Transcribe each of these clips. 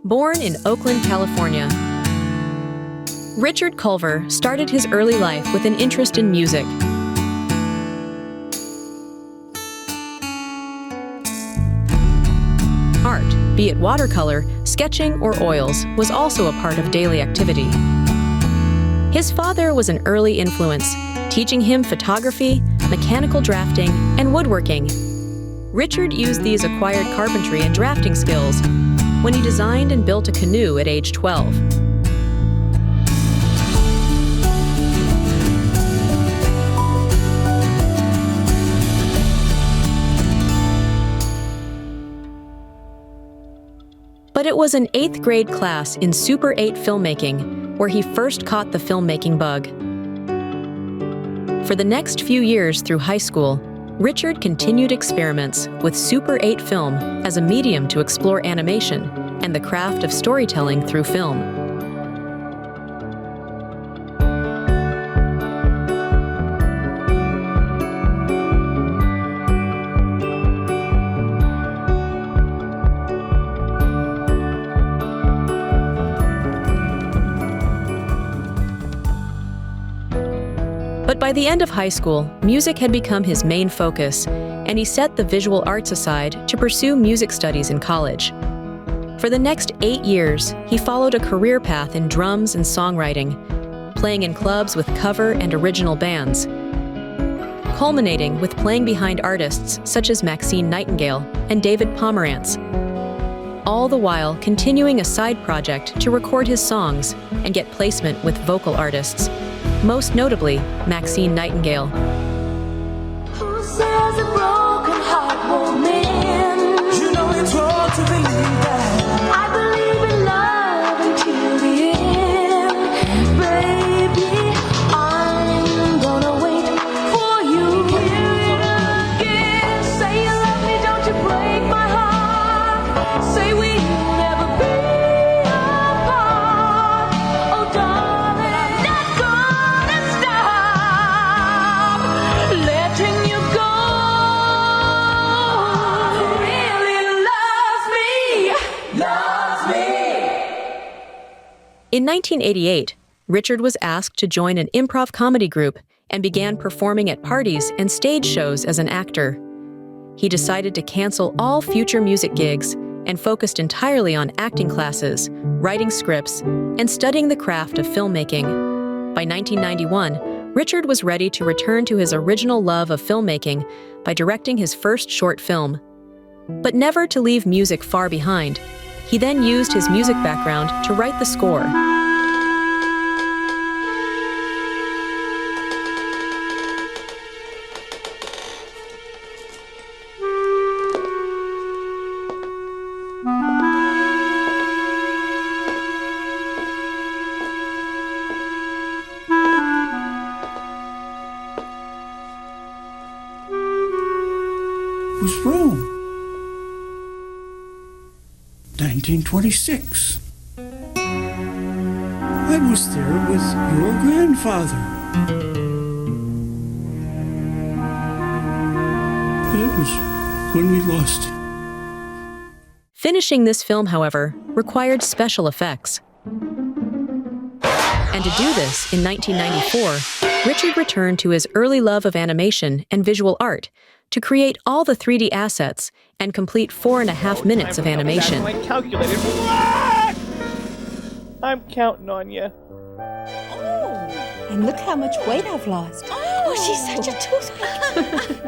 Born in Oakland, California, Richard Culver started his early life with an interest in music. Art, be it watercolor, sketching, or oils, was also a part of daily activity. His father was an early influence, teaching him photography, mechanical drafting, and woodworking. Richard used these acquired carpentry and drafting skills when he designed and built a canoe at age 12. But it was an 8th grade class in Super 8 filmmaking where he first caught the filmmaking bug. For the next few years through high school, Richard continued experiments with Super 8 film as a medium to explore animation and the craft of storytelling through film. But by the end of high school, music had become his main focus, and he set the visual arts aside to pursue music studies in college. For the next 8 years, he followed a career path in drums and songwriting, playing in clubs with cover and original bands, culminating with playing behind artists such as Maxine Nightingale and David Pomerantz, all the while continuing a side project to record his songs and get placement with vocal artists, most notably Maxine Nightingale. Who says a broken heart won't mend? You know it's hard to believe that. I believe in love until the end. Baby, I'm gonna wait for you. Hear it again. Say you love me, don't you break my heart. Say we'll never be apart. Oh, darling, I'm not gonna stop letting you go. Really loves me. In 1988, Richard was asked to join an improv comedy group and began performing at parties and stage shows as an actor. He decided to cancel all future music gigs and focused entirely on acting classes, writing scripts, and studying the craft of filmmaking. By 1991, Richard was ready to return to his original love of filmmaking by directing his first short film. But never to leave music far behind, he then used his music background to write the score. Was Rome. 1926. I was there with your grandfather. That was when we lost him. Finishing this film, however, required special effects. And to do this, in 1994, Richard returned to his early love of animation and visual art to create all the 3D assets and complete 4.5 minutes of animation. My calculator. What? I'm counting on you. Oh, and look how much weight I've lost. Oh, she's such a toothpick.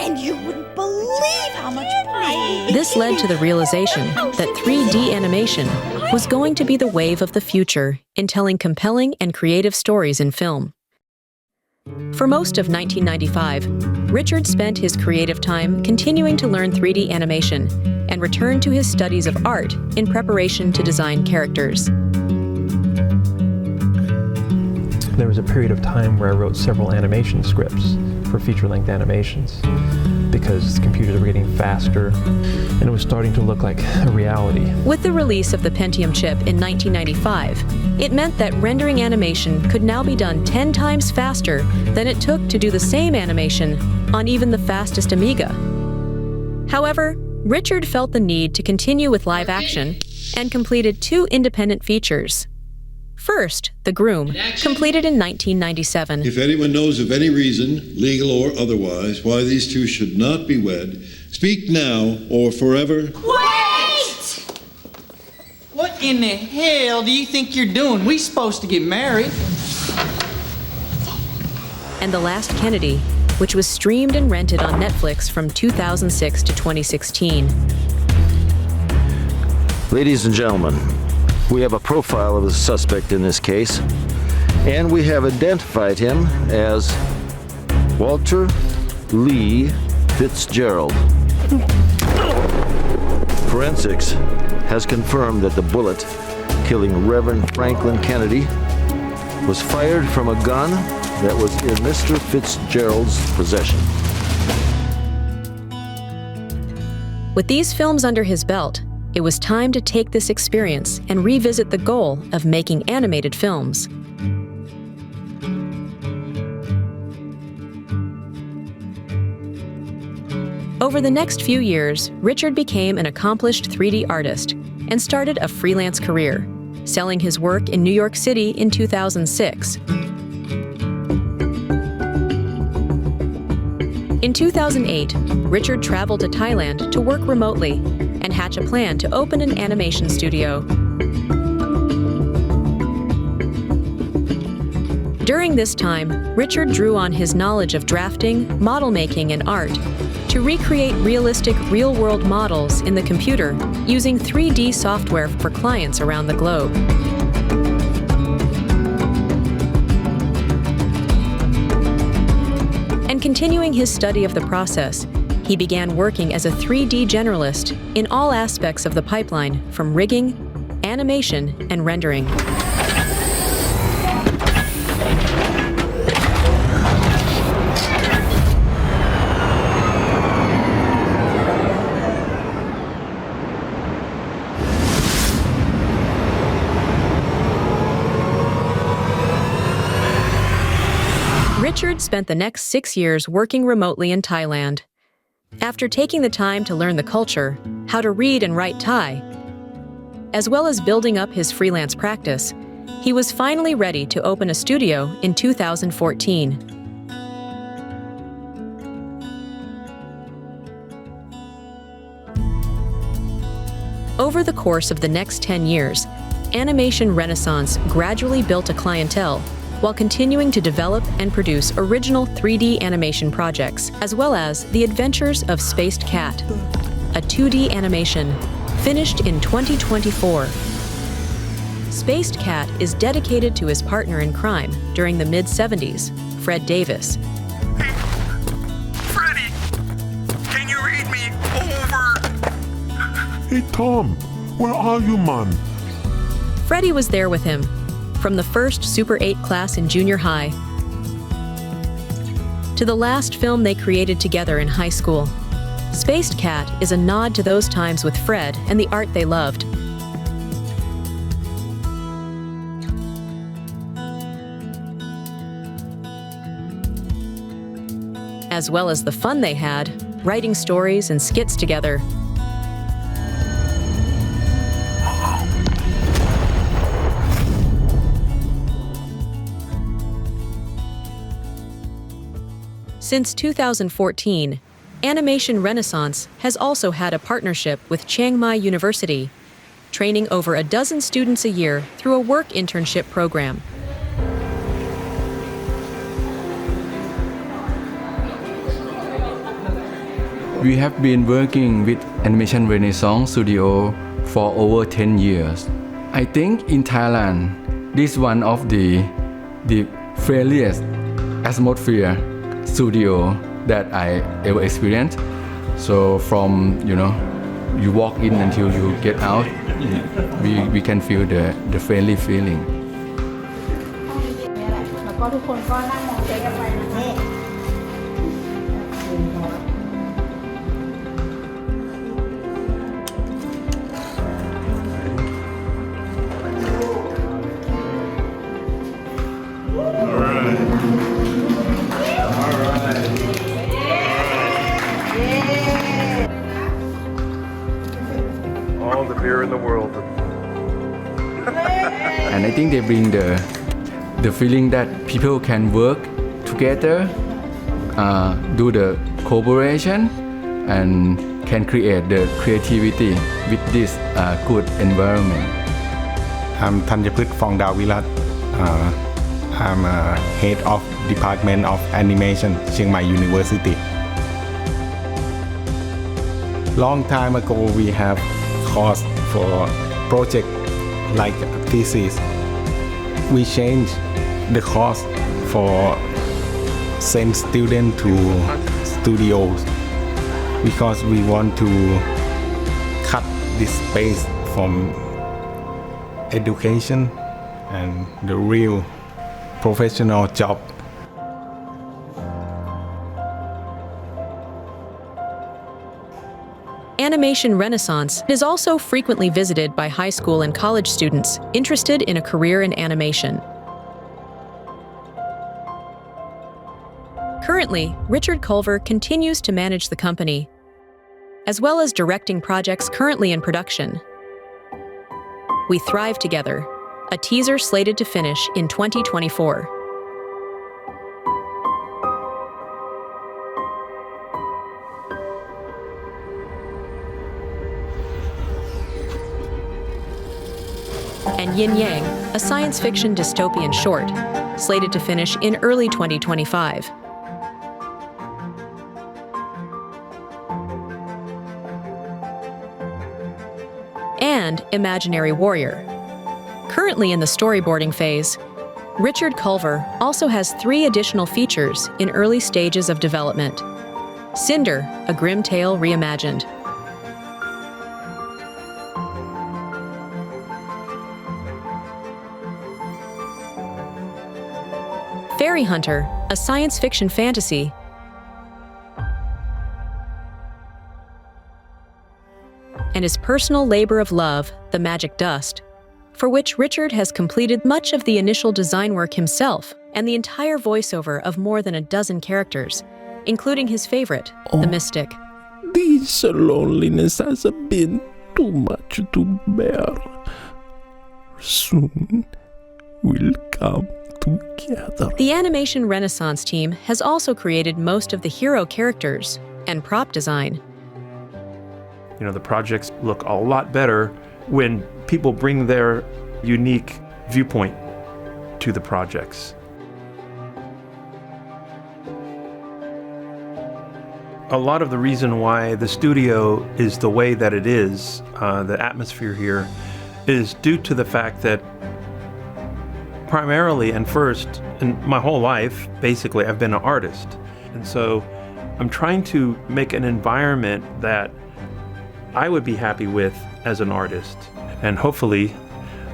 And you wouldn't believe how much I eat. This led to the realization that 3D animation was going to be the wave of the future in telling compelling and creative stories in film. For most of 1995, Richard spent his creative time continuing to learn 3D animation and returned to his studies of art in preparation to design characters. There was a period of time where I wrote several animation scripts for feature-length animations because computers were getting faster and it was starting to look like a reality. With the release of the Pentium chip in 1995, it meant that rendering animation could now be done 10 times faster than it took to do the same animation on even the fastest Amiga. However, Richard felt the need to continue with live action and completed 2 independent features. First, The Groom, completed in 1997. If anyone knows of any reason, legal or otherwise, why these two should not be wed, speak now or forever. Wait! What in the hell do you think you're doing? We supposed to get married. And The Last Kennedy, which was streamed and rented on Netflix from 2006 to 2016. Ladies and gentlemen, we have a profile of the suspect in this case, and we have identified him as Walter Lee Fitzgerald. Forensics has confirmed that the bullet killing Reverend Franklin Kennedy was fired from a gun that was in Mr. Fitzgerald's possession. With these films under his belt, it was time to take this experience and revisit the goal of making animated films. Over the next few years, Richard became an accomplished 3D artist and started a freelance career, selling his work in New York City in 2006. In 2008, Richard traveled to Thailand to work remotely and hatch a plan to open an animation studio. During this time, Richard drew on his knowledge of drafting, model making, and art to recreate realistic real-world models in the computer using 3D software for clients around the globe. And continuing his study of the process, he began working as a 3D generalist in all aspects of the pipeline, from rigging, animation, and rendering. Richard spent the next 6 years working remotely in Thailand. After taking the time to learn the culture, how to read and write Thai, as well as building up his freelance practice, he was finally ready to open a studio in 2014. Over the course of the next 10 years, Animation Renaissance gradually built a clientele while continuing to develop and produce original 3D animation projects, as well as The Adventures of Spaced Cat, a 2D animation finished in 2024. Spaced Cat is dedicated to his partner in crime during the mid-70s, Fred Davis. Freddy! Can you read me? Over! Hey Tom, where are you, man? Freddy was there with him, from the first Super 8 class in junior high to the last film they created together in high school. Spaced Cat is a nod to those times with Fred and the art they loved. As well as the fun they had, writing stories and skits together. Since 2014, Animation Renaissance has also had a partnership with Chiang Mai University, training over a dozen students a year through a work internship program. We have been working with Animation Renaissance Studio for over 10 years. I think in Thailand, this is one of the friendliest atmosphere studio that I ever experienced. So from you walk in until you get out, we can feel the friendly feeling. All the beer in the world. and I think they bring the feeling that people can work together, do the cooperation, and can create the creativity with this good environment. I'm Thanyaprit Phongdawirat. I'm head of Department of Animation, Chiang Mai University. Long time ago, we have course for project like thesis. We changed the course for send students to studios because we want to cut this space from education and the real professional job. Animation Renaissance is also frequently visited by high school and college students interested in a career in animation. Currently, Richard Culver continues to manage the company, as well as directing projects currently in production. We Thrive Together, a teaser slated to finish in 2024. And Yin Yang, a science fiction dystopian short, slated to finish in early 2025. And Imaginary Warrior. Currently in the storyboarding phase, Richard Culver also has 3 additional features in early stages of development. Cinder, a grim tale reimagined. Fairy Hunter, a science fiction fantasy. And his personal labor of love, The Magic Dust, for which Richard has completed much of the initial design work himself and the entire voiceover of more than a dozen characters, including his favorite, the Mystic. This loneliness has been too much to bear. Soon we'll come together. The Animation Renaissance team has also created most of the hero characters and prop design. You know, the projects look a lot better when people bring their unique viewpoint to the projects. A lot of the reason why the studio is the way that it is, the atmosphere here, is due to the fact that primarily and first, in my whole life, basically, I've been an artist. And so I'm trying to make an environment that I would be happy with as an artist. And hopefully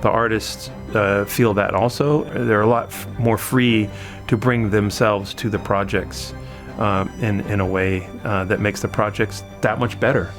the artists feel that also. They're a lot more free to bring themselves to the projects in a way that makes the projects that much better.